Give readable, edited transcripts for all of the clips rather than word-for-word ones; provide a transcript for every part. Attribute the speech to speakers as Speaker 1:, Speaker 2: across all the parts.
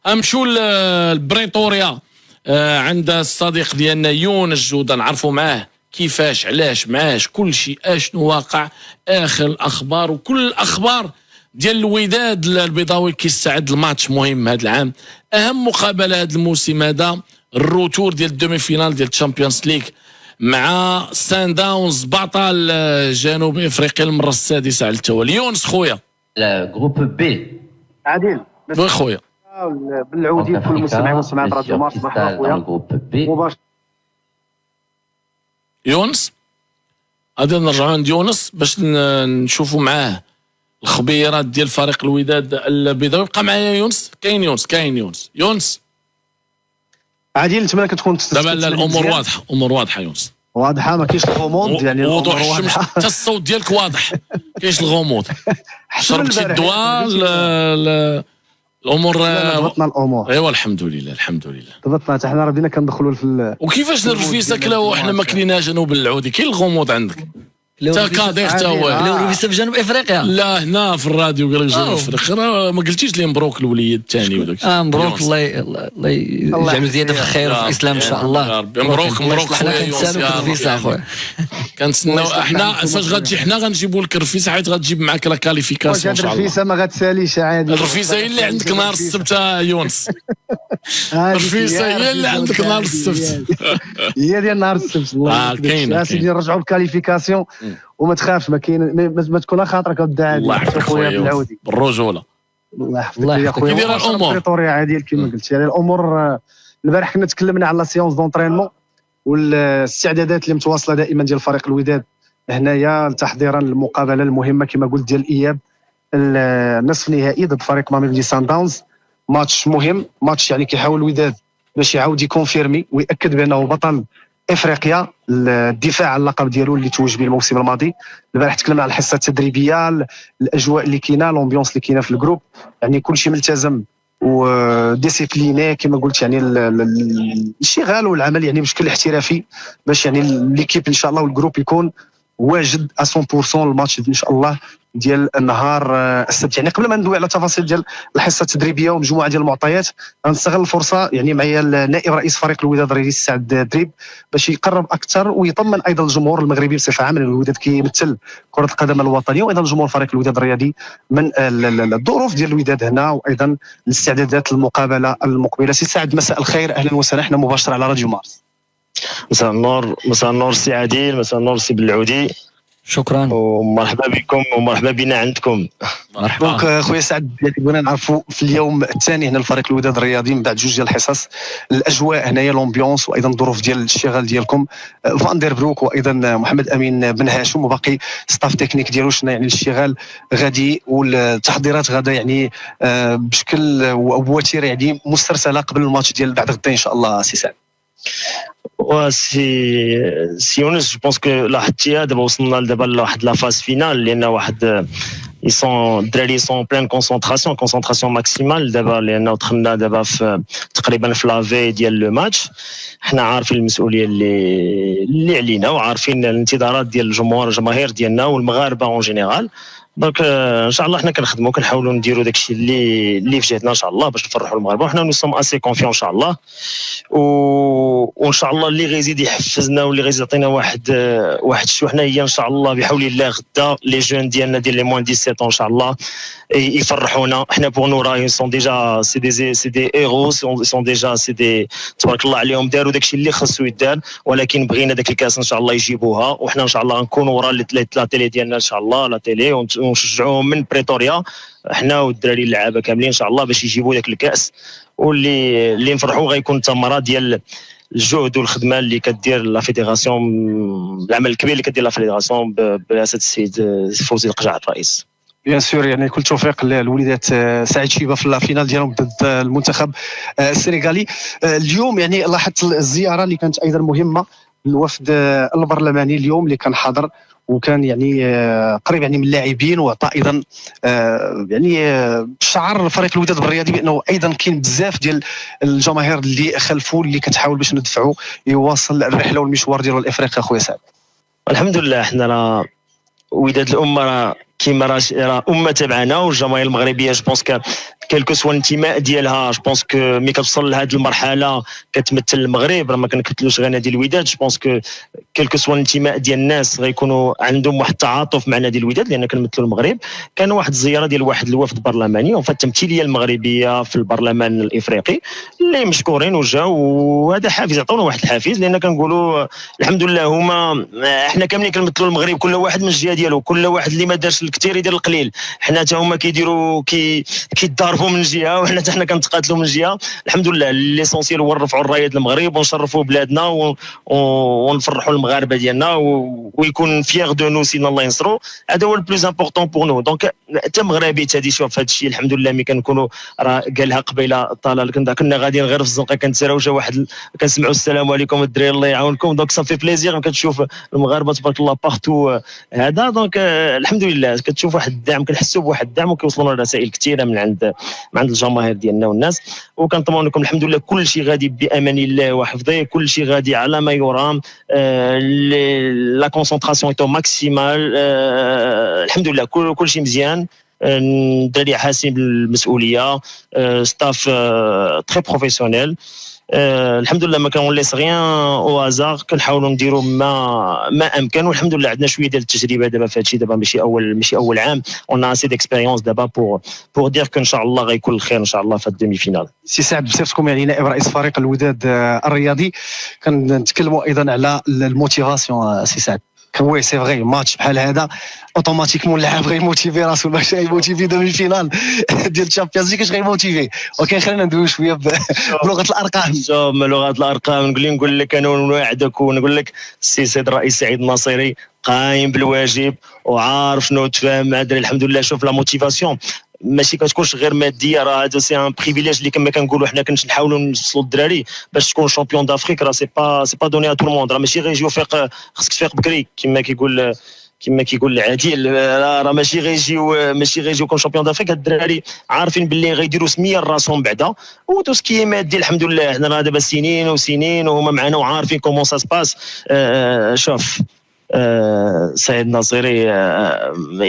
Speaker 1: امشوا لبريطوريا عند الصديق ديالنا يونس جوده، نعرفوا معاه كيفاش علاش معاش كل شيء اشنو واقع، اخر الاخبار وكل الاخبار ديال الوداد البيضاوي كيستعد الماتش مهم هذا العام، اهم مقابله هذا الموسم هذا، الروتور ديال الدومي فينال ديال الشامبيونز ليغ مع سان داونز بطل جنوب افريقيا المره السادسه على التوالي. يونس خويا
Speaker 2: جروب بي
Speaker 3: عادل
Speaker 1: خويا
Speaker 3: بالعودي كل المستمعين والمستمعات راديو مارس مرحبا خويا مباشر.
Speaker 1: يونس غادي نرجعوا عند يونس باش نشوفوا معاه الخبيرات ديال فريق الوداد البيضاوي. بقى معايا يونس، كاين يونس
Speaker 3: عادل نتمنى كتكون
Speaker 1: دابا الامور واضحه، يونس
Speaker 3: واضحه ما كاينش الغموض، يعني
Speaker 1: وضوح الشمس حتى الصوت ديالك واضح، كاينش الغموض. شربتي الدواء الامور
Speaker 3: ضبطنا الامور.
Speaker 1: ايوا الحمد لله
Speaker 3: ضبطنا حتى حنا راه بدينا كندخلوا في
Speaker 1: وكيفاش الرفيسه كلاو حنا ما كلينا جنوب العودي، كاين الغموض عندك تا كادير تا هو
Speaker 2: الرفيسه في جنوب افريقيا؟
Speaker 1: لا هنا في الراديو قال لك جنوب افريقيا، ما قلتيش لي مبروك الوليد الثاني وداك
Speaker 2: مبروك، الله يجعلو زياده في الخير وفي الاسلام ان شاء الله.
Speaker 1: يا ربي مبروك خويا يونس يا ربي. كنتسناو احنا فاش غتجي حنا غنجيبوا لك الرفيسه، حيت غتجيب معاك لا كاليفيكاسيون ان شاء الله.
Speaker 3: الرفيسه ما غتساليش عادي،
Speaker 1: الرفيسه هي اللي عندك نهار السبت يونس، الرفيسه هي اللي عندك نهار السبت،
Speaker 3: هي ديال نهار السبت. الله
Speaker 1: كاين
Speaker 3: سيدي نرجعوا للكاليفيكاسيون وما تخافش، ما كاين ما تكون خاطرك وداع خويا بالعودي
Speaker 1: بالرجوله.
Speaker 3: الله يحفظك يا خويا.
Speaker 1: كيدير الامور
Speaker 3: بريطوريا عادل كما قلت، يعني الامور البارح كنا تكلمنا على لا سيونس دونطرينمون والاستعدادات اللي متواصله دائما ديال فريق الوداد هنايا تحضيرا للمقابله المهمه كما قلت ديال الاياب النصف النهائي ضد فريق ماميلودي سان داونز. ماتش مهم، ماتش يعني كيحاول الوداد باش يعاود يكونفيرمي ويأكد بانه بطل افريقيا، الدفاع على اللقب ديالو اللي توج به الموسم الماضي. البارح تكلمنا على الحصه التدريبيه، الاجواء اللي كاينه، لومبيونس اللي كاينه في الجروب، يعني كلشي ملتزم وديسيبليني كما قلت، يعني الانشغال والعمل يعني بشكل احترافي باش يعني ليكيب ان شاء الله والجروب يكون واجد 100% الماتش ان شاء الله ديال النهار السبت. يعني قبل ما ندوي على تفاصيل ديال الحصه التدريبيه ومجموعه ديال المعطيات، غنستغل الفرصه يعني معايا نائب رئيس فريق الوداد رئيس سعد دريب باش يقرب اكثر ويطمن ايضا الجمهور المغربي بصفه عامه. الوداد كيمثل كره القدم الوطنيه وايضا جمهور فريق الوداد الرياضي من الظروف ديال الوداد هنا وايضا الاستعدادات للمقابله المقبله. سي سعد مساء الخير، اهلا وسهلا، احنا مباشر على راديو مارس.
Speaker 4: مساء النور سي عادل، مساء النور سي بالعودي،
Speaker 2: شكرا
Speaker 4: ومرحبا بكم ومرحبا بنا عندكم.
Speaker 1: مرحبا.
Speaker 3: دونك خويا سعد بغينا نعرفوا في اليوم الثاني هنا لفريق الوداد الرياضي من بعد جوج ديال الحصص، الاجواء هنايا، لومبيونس وايضا الظروف ديال الاشتغال ديالكم، فان دير بروك وايضا محمد امين بن هاشم وباقي ستاف تكنيك ديالو، شنو يعني الاشتغال غادي والتحضيرات غدا يعني بشكل وبوتيره يعني مسترسله قبل الماتش ديال بعد غدا ان شاء الله سي سعد.
Speaker 4: سي يونس، جو بونس كو لاحظتيها دابا وصلنا دابا لواحد لا فاز فينال، لان واحد الدراري سون بلان كونسونطراسيون ماكسيمال دابا، لانه دخلنا دابا في تقريبا في لافي ديال لو ماتش. حنا عارفين المسؤوليه اللي علينا وعارفين الانتظارات ديال الجماهير ديالنا والمغاربه اون جينيرال. دونك ان شاء الله حنا كنخدموا كنحاولوا نديروا داكشي اللي في جهتنا ان شاء الله باش نفرحوا المغاربه، وحنا نو سوم اسي كونفيون ان شاء الله، وان شاء الله اللي غيزيد يحفزنا واللي غيزيد يعطينا واحد شو حنا هي ان شاء الله بحول الله غدا لي جون ديالنا ديال لي موان 17 ان شاء الله يفرحونا. حنا بور نو راي سون ديجا سي دي هيرو، سون ديجا سي دي تبارك الله عليهم، داروا داكشي اللي خصو يدار، ولكن بغينا داك الكاس ان شاء الله يجيبوها، وحنا ان شاء الله نكونوا ورا لا تيلي ديالنا ان شاء الله، لا تيلي، ونشجعوهم من بريطوريا حنا والدراري اللعابه كاملين ان شاء الله باش يجيبوا داك الكاس، واللي نفرحوا غيكون الثمره ديال الجهد والخدمه اللي كدير لا فيدراسيون، العمل الكبير اللي كدير لا فيدراسيون برئاسه السيد فوزي القجع الرئيس.
Speaker 3: بيان سور، يعني كل توفيق للوليدات سعيد شيبه في الفينال ديالهم ضد المنتخب السنغالي. اليوم يعني لاحظت الزياره اللي كانت ايضا مهمه، الوفد البرلماني اليوم اللي كان حاضر وكان يعني قريب يعني من اللاعبين، وعطى ايضا يعني شعر فريق الوداد الرياضي بانه ايضا كاين بزاف ديال الجماهير اللي خلفوا اللي كتحاول باش ندفعوا يواصل الرحله والمشوار ديالو لافريقيا. خويا سعد
Speaker 4: الحمد لله، حنا وداد الامه كيما راه امه تبعنا، والجماهير المغربيه جو بونس كلكو سوا الانتماء ديالها. جو بونس كو مي كتوصل لهذه المرحله كتمثل المغرب، راه ما كنكتلوش غير نادي الوداد. جو بونس كو كلكو سوا الانتماء ديال الناس غيكونوا عندهم واحد التعاطف مع نادي الوداد لان كنمثلوا المغرب. كان واحد الزياره ديال واحد الوفد برلماني التمثيليه المغربيه في البرلمان الافريقي اللي مشكورين وجاو، وهذا حافز، عطونا واحد الحافز لان كنقولوا الحمد لله هما احنا كاملين كنمثلوا المغرب، كل واحد من الجهه ديالو، كل واحد اللي ما دارش الكثير يدير القليل. حنا حتى هما كيديروا كيتضاربوا من جهه وحنا حتى حنا كنتقاتلوا من جهه. الحمد لله ليسونسيال هو نرفعوا الرايه ديال المغرب ونشرفوا بلادنا ونفرحوا المغاربه ديالنا ويكون فيغ دو نو سين الله ينصرو. هذا هو البلوز امبورطون بور نو. دونك انت مغربي تادي شوف هذا الشيء الحمد لله ملي كنكونوا راه قالها قبيله طلال كنا غاديين غير في الزنقه كنتسراو جا واحد كنسمعوا السلام عليكم الدراري الله يعاونكم. دونك صافي بليزير كتشوف المغاربه تبارك الله بارتو هذا. دونك الحمد لله كتشوف واحد الدعم، كنحسوا بواحد الدعم وكيوصلونا رسائل كثيره من عند الجماهير ديالنا والناس. وكنطمئوا لكم الحمد لله كل شيء غادي بامان الله وحفظه، كل شيء غادي على ما يرام. لا كونسونطراسيون ايتو ماكسيمال. الحمد لله كل شيء مزيان. الدراري حاسين بالمسؤوليه، ستاف تري بروفيسيونيل. الحمد لله ما كنوليس غيان او هازار، كنحاولوا نديروا ما امكن. والحمد لله عندنا شويه ديال التجربه دابا في هادشي، دابا ماشي اول عام، اون اسي ديكسبيريونس دابا بور دير كو ان شاء الله غيكون الخير ان شاء الله في الدومي فينال.
Speaker 3: سي سعد بصفتكم يعني نائب رئيس فريق الوداد الرياضي، كنتكلموا ايضا على الموتيفاسيون. سي سعد وي سي فغي ماتش بحال هذا اوتوماتيكمون اللاعب غيموتيفي راسو باش يموتيفي دومي فينال ديال الشامبيونز ليغ، كاش غيموتيفي. ولكن خلينا ندويو شويه بلغه الارقام.
Speaker 4: لغه الارقام نقول لك انا ونوعدك ونقول لك السي سيد الرئيس سعيد الناصري قايم بالواجب وعارف شنو تفاهم مع الدراري. الحمد لله شوف لا موتيفاسيون ماشي كتكونش غير ماديه، راه هذا سي ان بريفيليج اللي كما كنقولوا حنا كنحاولوا نوصلوا الدراري باش تكون شامبيون دافريك. راه سي با دوني ا تو الموند، راه ماشي غير يجيو فيق، خصك تفيق بكري كما كيقول العديل. راه ماشي غيجيو كون شامبيون دافريك. هاد الدراري عارفين باللي غيديروا سميه لراسهم بعدا وتو سكي مادي. الحمد لله حنا راه دابا سنين وسنين وهما معنا وعارفين كومون سا سباس. شوف سعيد الناصري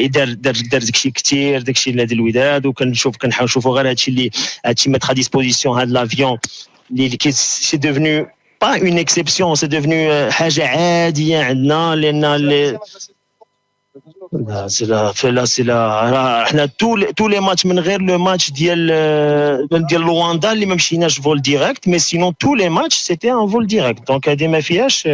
Speaker 4: دار داكشي كثير، داكشي نادي الوداد، كنحاول نشوفوا غير هادشي ميتر ا ديسبوزيسيون هاد لافيون اللي سي دوفنو با اون اكسيبسيون، سي دوفنو حاجه عاديه عندنا لان لا حنا تو لي ماتش من غير لو ماتش ديال لواندا اللي ما مشيناش فول ديريكت، مي سينون تو لي ماتش سيتي ان فول ديريكت. دونك هذه ما فيهاش،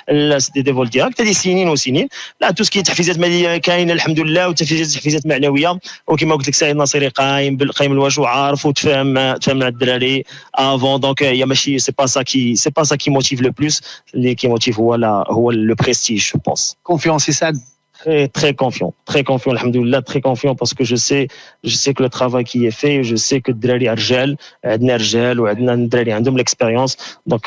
Speaker 4: لا سيتي دي فول ديريكت. هذه سنين وسنين. لا تو سكي تحفيزات ماليه كاينه الحمد لله، وتحفيزات معنويه. وكما قلت لك سعيد الناصري قايم الواجب وعارف وتفاهم مع الدراري افون. دونك هي ماشي سي با سا كي موتيف لو بلوس. اللي كي موتيف هو لو بريستيج جو بونس.
Speaker 3: كونفيونس سعد.
Speaker 4: Très confiant, alhamdoulilah, très confiant parce que je sais que le travail qui est fait, je sais que الدراري رجال، عندنا رجال وعندنا الدراري عندهم l'expérience. Donc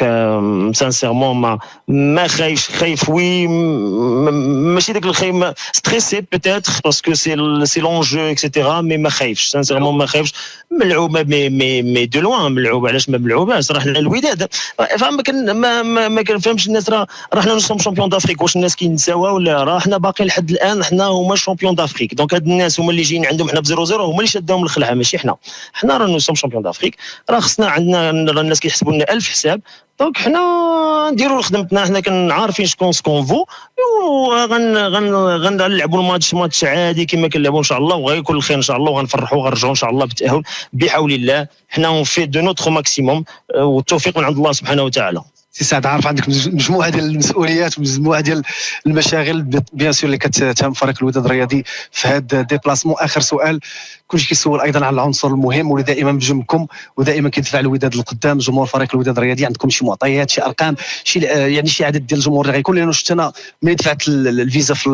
Speaker 4: sincèrement ما خايف وي ماشي داك الخايف، ستريسي peut-être parce que c'est l'enjeu etc. mais ما خايفش sincèrement، ما خايفش. ملعوبه مي دو لوان ملعوبه. علاش ما ملعوباش؟ راه حنا الوداد ما كنفهمش الناس. راه حنا نصوم شامبيون دافريك، واش الناس كينساوها ولا؟ راه حنا باقي لحد الان حنا هما شامبيون دافريك. دونك هاد الناس هما اللي جايين عندهم حنا ب0-0 هما اللي شداهم الخلعه ماشي حنا راه نصوم شامبيون دافريك. راه خصنا عندنا الناس كيحسبوا لنا 1000 حساب. دونك حنا نديروا خدمتنا، حنا كنعرفين سكون فو غنلعبوا الماتش عادي كما كنلعبوا ان شاء الله، وغيكون الخير ان شاء الله، وغنفرحوا وغنرجعوا ان شاء الله بالتاهل بحول الله. حنا اون في دو نوتر ماكسيموم والتوفيق من عند الله سبحانه وتعالى.
Speaker 3: سي سعد عارف عندك مجموعه ديال المسؤوليات ومجموعه ديال المشاغل بيان سور اللي كتهم فريق الوداد الرياضي في هذا ديبلاسمون. اخر سؤال، كلشي كيسول ايضا على العنصر المهم واللي دائما بجنبكم ودائما كيدفع الوداد للقدام، جمهور فريق الوداد الرياضي. عندكم شي معطيات، شي ارقام، شي عدد ديال الجمهور اللي غيكون؟ لانه شفت انا ملي دفعت الفيزا في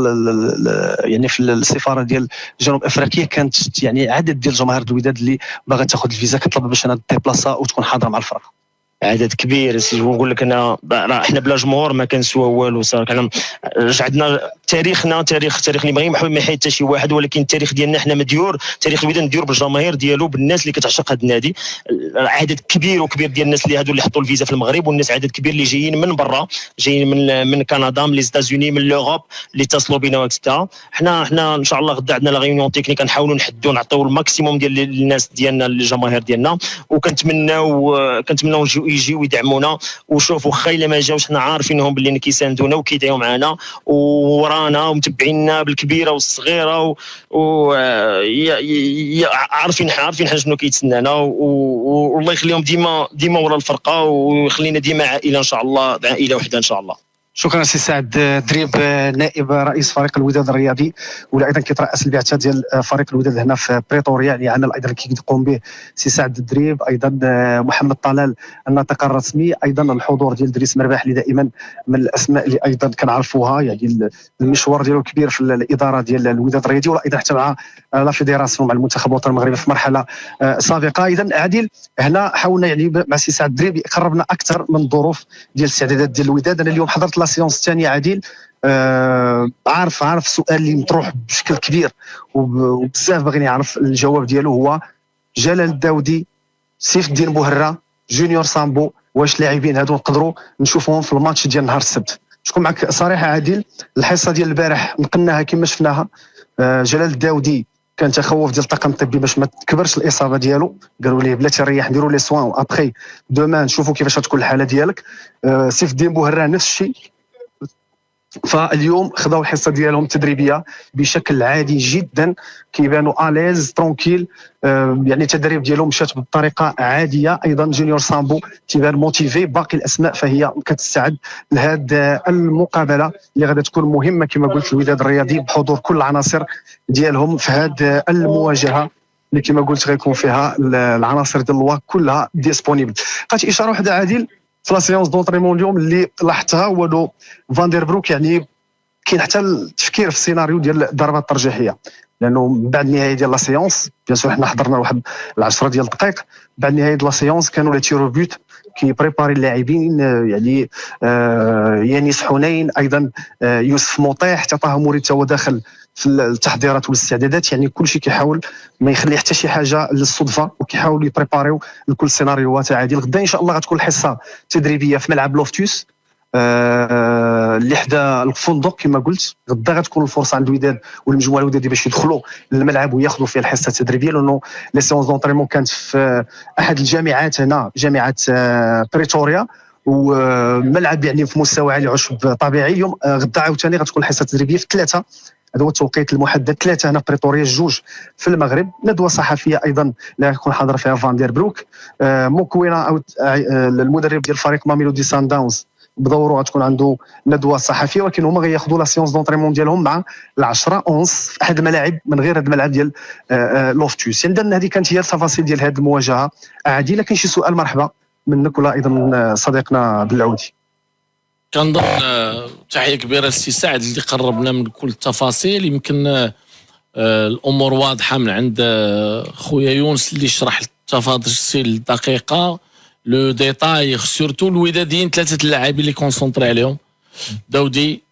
Speaker 3: السفاره ديال جنوب افريقيا كانت يعني عدد ديال جماهير الوداد اللي باغا تاخذ الفيزا كطلب باش انا ديبلاصا وتكون حاضره مع الفرقه.
Speaker 4: عدد كبير. نقول لك انا احنا بلا جمهور ما كنسوا والو صار. كان رجعنا تاريخ اللي ما يحيد حتى شي واحد، ولكن التاريخ ديالنا احنا مديور، تاريخ الوداد مديور بالجماهير ديالو، بالناس اللي كتعشق هذا النادي. عدد كبير ديال الناس اللي حطوا الفيزا في المغرب، والناس عدد كبير اللي جايين من برا، جايين من كندا، من لي زيتازوني، من لوروب، اللي اتصلوا بنا وكذا. حنا ان شاء الله غدا عندنا لا ريونيون تكنيك، نحاولوا نحدوا نعطيو الماكسيموم ديال الناس ديالنا، الجماهير ديالنا، وكنتمناو يجيو يدعمونا. وشوفوا واخا الا ما جاوش حنا عارفينهم باللي كيساندونا وكيدعيو معنا ورانا ومتبعينا بالكبيره والصغيره، عارفين حنا شنو كيتسنانا. والله يخليهم ديما ورا الفرقه، ويخلينا ديما عائله ان شاء الله، عائله وحده ان شاء الله.
Speaker 3: شكرا سي سعد دريب، نائب رئيس فريق الوداد الرياضي، ولا ايضا كيترأس البعثه ديال فريق الوداد هنا في بريطوريا، يعني عمل ايضا كيقوم به سي سعد دريب، ايضا محمد طلال الناطق الرسمي، ايضا الحضور ديال دريس مرباح اللي دائما من الاسماء اللي ايضا كنعرفوها، يعني المشوار ديالو كبير في الاداره ديال الوداد الرياضي، ولا ايضا حتى مع لا فيدراسيون، مع المنتخب الوطني المغربي في مرحله سابقه. اذا عادل هنا حاولنا يعني مع سي سعد دريب قربنا اكثر من الظروف ديال الاستعدادات ديال الوداد. انا اليوم حضرت لا سيونس الثانيه عادل، عارف السؤال اللي مطروح بشكل كبير وبزاف باغي نعرف الجواب ديالو، هو جلال الداودي، سيف الدين بوهره، جونيور سامبو، واش لاعبين هادو نقدروا نشوفوهم في الماتش ديال نهار السبت؟ شكون معك صريحه عادل، الحصه ديال البارح نقلناها كما شفناها. جلال الداودي كان تخوف ديال الطاقم الطبي باش ما تكبرش الاصابه ديالو، قالوا ليه بلاتي ريح نديروا لي سوان ابخي دومان نشوفوا كيفاش غتكون الحاله ديالك. سيف الدين بوهره نفس الشيء. فاليوم خذوا الحصه ديالهم التدريبيه بشكل عادي جدا، كيبانوا اليز ترونكيل، يعني التدريب ديالهم مشات بطريقه عاديه. ايضا جونيور سامبو تيبان موتيفي. باقي الاسماء فهي كتستعد لهذه المقابله اللي غادي تكون مهمه كما قلت الوداد الرياضي، بحضور كل العناصر ديالهم في هذه المواجهه اللي كما قلت غيكون فيها العناصر ديال الواك كلها ديسپونيبل. بقات اشاره واحده عادل في لا سيونس دونطريمون اليوم اللي لاحظتها، هو دو فاندر بروك، يعني كاين حتى التفكير في السيناريو ديال الضربات الترجيحيه، لانه من بعد النهايه ديال لا سيونس بيان سور حنا حضرنا واحد 10 ديال الدقائق بعد نهايه لا سيونس كانوا لي تيرو بوت كيبريباري اللاعبين، يعني يانيس حنين، ايضا يوسف موطيح، حتى طه موريد هو داخل في التحضيرات والاستعدادات، يعني كل شيء كيحاول ما يخلي حتى شي حاجه للصدفه، وكيحاولوا يبريباريو لكل سيناريوهات عادي. غدا ان شاء الله غتكون الحصه تدريبيه في ملعب لوفتوس اللي حدا الفندق كما قلت. غدا غتكون الفرصه عند الوداد والمجموعه الوداديه باش يدخلوا للملعب وياخذوا فيه الحصه التدريبيه، لانه لي سيونس دونطريمون كانت في احد الجامعات هنا، جامعه بريتوريا، وملعب يعني في مستوى عالي، عشب طبيعي. اليوم غدا عاوتاني غتكون الحصه التدريبيه في 3، هذا هو التوقيت المحدد، 3 هنا في بريتوريا، 2 في المغرب. ندوه صحفيه ايضا اللي غيكون حاضر فيها فاندر بروك، مكونه او المدرب ديال الفريق ماميلودي سان داونز بدوره غتكون عنده ندوه صحفيه، ولكن هما غياخذوا لا سيونس دونطريمون ديالهم مع 10-11 في احد الملاعب من غير هذا الملعب ديال لوفتوس. يعني هذه كانت هي التفاصيل ديال هذه المواجهه عادله. كاين شي سؤال مرحبا منك ولا ايضا من صديقنا بالعودي؟
Speaker 1: كنظن تحيه كبيره للسي سعد اللي قربنا من كل التفاصيل. يمكن الامور واضحه من عند خويا يونس اللي شرح التفاصيل الدقيقه، لو ديتاي سورتو الوداديين 3 اللاعبين اللي كونسونطري عليهم، داودي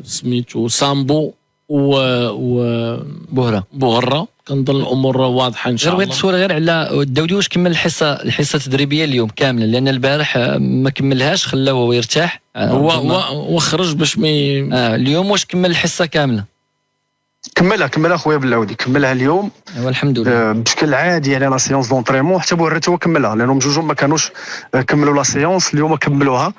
Speaker 1: سميتو سامبو و بوهره. كنظن الامور واضحه ان شاء الله.
Speaker 2: غير السؤال غير على الداودي، واش كمل الحصه التدريبيه اليوم كامله؟ لان البارح ما كملهاش، خلاه هو يرتاح،
Speaker 1: هو خرج باش مي
Speaker 2: اليوم واش كمل الحصه كامله؟
Speaker 3: كملها خويا بالعودي، كملها اليوم
Speaker 2: والحمد لله
Speaker 3: بشكل عادي. يعني لا سيونس دونطريمون حتى بوريت هو كملها، لانهم جوجهم ما كانوش كملوا لا سيونس، اليوم كملوها.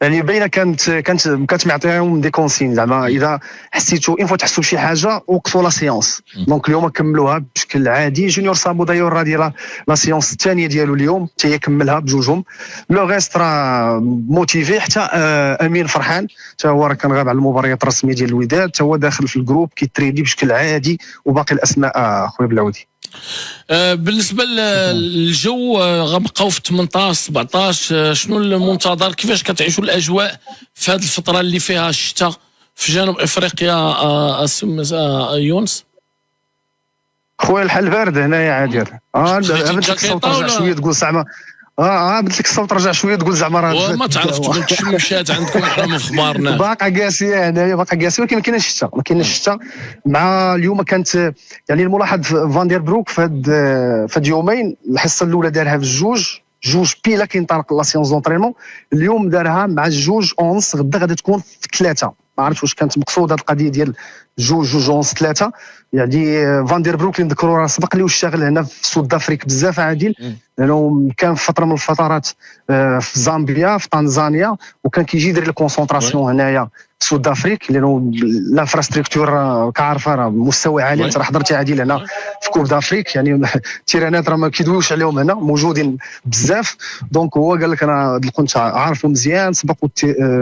Speaker 3: يعني باينه كانت معطيهم دي كونسين، زعما اذا حسيتوا ان فوا تحسوا بشي حاجه وقفوا لا سيونس. دونك اليوم كملوها بشكل عادي. جونيور سامبو دايور راه داير لا سيونس الثانيه ديالو اليوم، حتى هي كملها بجوجهم. لو ريست راه موتيفي، حتى امين فرحان حتى هو راه كان غاب على المباريات الرسميه ديال الوداد، حتى هو داخل في الجروب كيتريدي بشكل عادي. وباقي الاسماء خويا بلاودي.
Speaker 1: بالنسبه للجو غنبقاو في 18 17، شنو المنتظر؟ كيفاش كتعيشوا الاجواء في هذه الفتره اللي فيها الشتاء في جنوب افريقيا يونس؟
Speaker 3: خويا الحال بارد هنايا عادي. شويه تقول زعما بدت لك الصوت رجع شويه تقول زعما راه
Speaker 1: وما تعرف تقول تشمشات عندكم حنا ما في خبارنا.
Speaker 3: باقا قاسيه هنايا، باقا قاسيه، ولكن ما كايناش الشتا، ما كايناش الشتا. مع اليوم كانت يعني الملاحظ فان دير بروك في هاد يومين الحصه الاولى دارها في جوج بيلا كينطلق لا سيونس دونطرينمون. اليوم دارها مع الجوج ونص، غدا غادي تكون في 3. ما عرفتش واش كانت مقصوده هذه القضيه ديال جوج ونص 3. يعني فان دير بروك اللي نذكروا راه سبق ليه الشغل هنا في سود افريقيا بزاف عادل، لانه كان في فتره من الفترات في زامبيا في تنزانيا، وكان كيجي يدير الكونسونطراسيون هنايا في سود افريقيا، لانه الانفراستركتور كعارفه راه مستوى عالي. انت راه حضرتي عادل هنا في كوب دافريك، يعني التيرانات راه ما كيدويوش عليهم هنا، موجودين بزاف. دونك هو قال لك انا كنت عارفه مزيان، سبق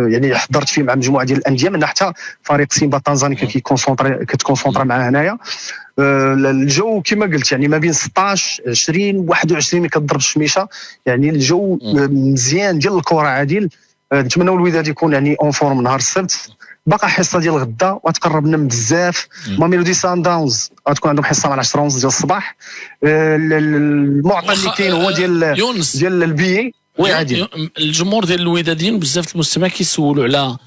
Speaker 3: يعني حضرت فيه مع مجموعه ديال الانديه، من حتى فريق سيمبا التنزاني كتكونسونطرا معاه هنايا. الجو كما قلت يعني ما بين 16 20 21 ملي كتضرب الشميشه، يعني الجو مزيان ديال الكره عادل. نتمنوا الوداد يكون يعني اون فورم نهار السبت. باقا حصه ديال غدا وتقرب لنا بزاف. ميلودي سان داونز غتكون عندهم حصه مع 10:30 ديال الصباح. المعطى اللي كاين هو ديال البيي. وي عادل
Speaker 1: الجمهور ديال الوداديين بزاف المستمعين كيسولوا على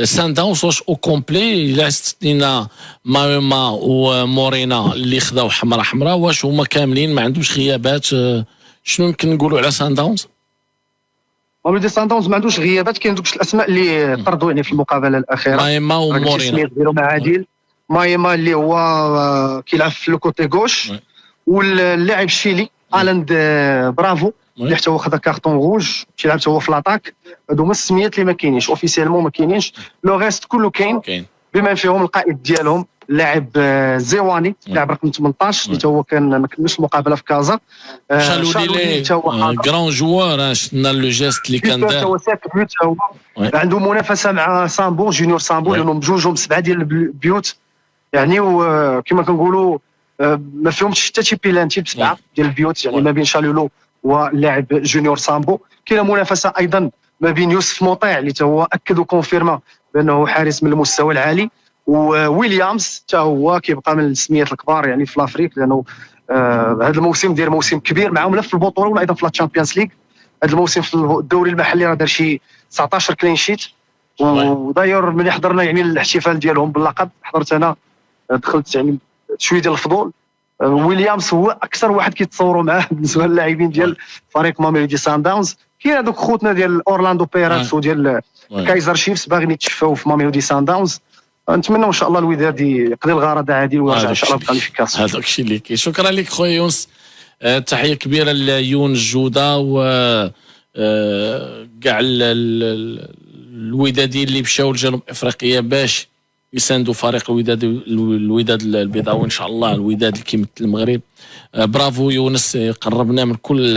Speaker 1: سان داونز واش او كومبلي، الا استثنينا مايما ومورينا اللي خداو حمراء واش هما كاملين ما عندهمش غيابات؟ شنو يمكن نقولوا على سان داونز؟
Speaker 3: ميلودي سان داونز ما عندوش غيابات، كاين دوك الاسماء اللي طردوا يعني في المقابله الاخيره.
Speaker 1: مايما ومورينا
Speaker 3: ديالو مع عادل. مايما اللي هو كيلعب في الكوتي غوش، واللاعب الشيلي الاند برافو اللي حتى هو خدا كارطون روج كيلعب حتى هو في لاطاك. هادو هما السميات اللي ما كاينينش اوفيسيالمون، ما كاينينش. لو ريست كله كاين بما فيهم القائد ديالهم اللاعب زيواني، لاعب رقم 18 اللي هو كان ما كملش المقابله في كازا.
Speaker 1: شالولي كران جوار، شفنا لو جيست اللي كان دار،
Speaker 3: هو ساكن هو عنده منافسه مع سامبو جونيور سامبو، لانهم بجوجهم 7 ديال البيوت يعني. وكما كنقولوا ما فيهمش حتى شي بيلانتي ب7 ديال البيوت، يعني ما بين شالولو واللاعب جونيور سامبو. كاينه منافسه ايضا ما بين يوسف مطيع اللي هو اكد وكونفيرما بانه حارس من المستوى العالي، وويليامز حتى هو كيبقى من السميات الكبار يعني في لافريك، لانه هذا الموسم داير موسم كبير معاهم لا في البطوله ولا ايضا في الشامبيونز ليغ. هذا الموسم في الدوري المحلي راه دار شي 19 كلين شيت. وداير ملي حضرنا يعني الاحتفال ديالهم باللقب، حضرت انا دخلت يعني شويه ديال الفضول. ويليامز هو اكثر واحد كيتصوروا معاه بالنسبه للاعبين ديال فريق ميلودي سان داونز. كاين هذوك خوتنا ديال اورلاندو بيراتس وديال كايزر شيفز باغيين يتشفاو في ميلودي سان داونز. نتمنى ان شاء الله الوداد يقضي الغرض عادي ويرجع ان شاء الله بالكاليفيكاسيون.
Speaker 1: هذاك الشيء اللي كاين. شكرا لك خويا يونس، تحيه كبيره ليون الجوده و كاع الوداديين اللي مشاو لجنوب افريقيا باش يساندوا فريق الوداد البيضاوي ان شاء الله، الوداد اللي كيمثل المغرب. برافو يونس، قربنا من كل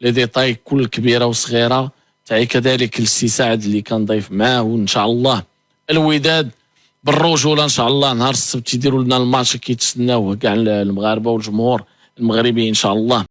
Speaker 1: لي ديتاي، كل كبيره وصغيره. تحيه كذلك للسي سعد اللي كان ضيف معاه، وان شاء الله الوداد بالرجوله ان شاء الله نهار السبت يديروا لنا الماتش كيتسناوه كاع المغاربه والجمهور المغربي ان شاء الله.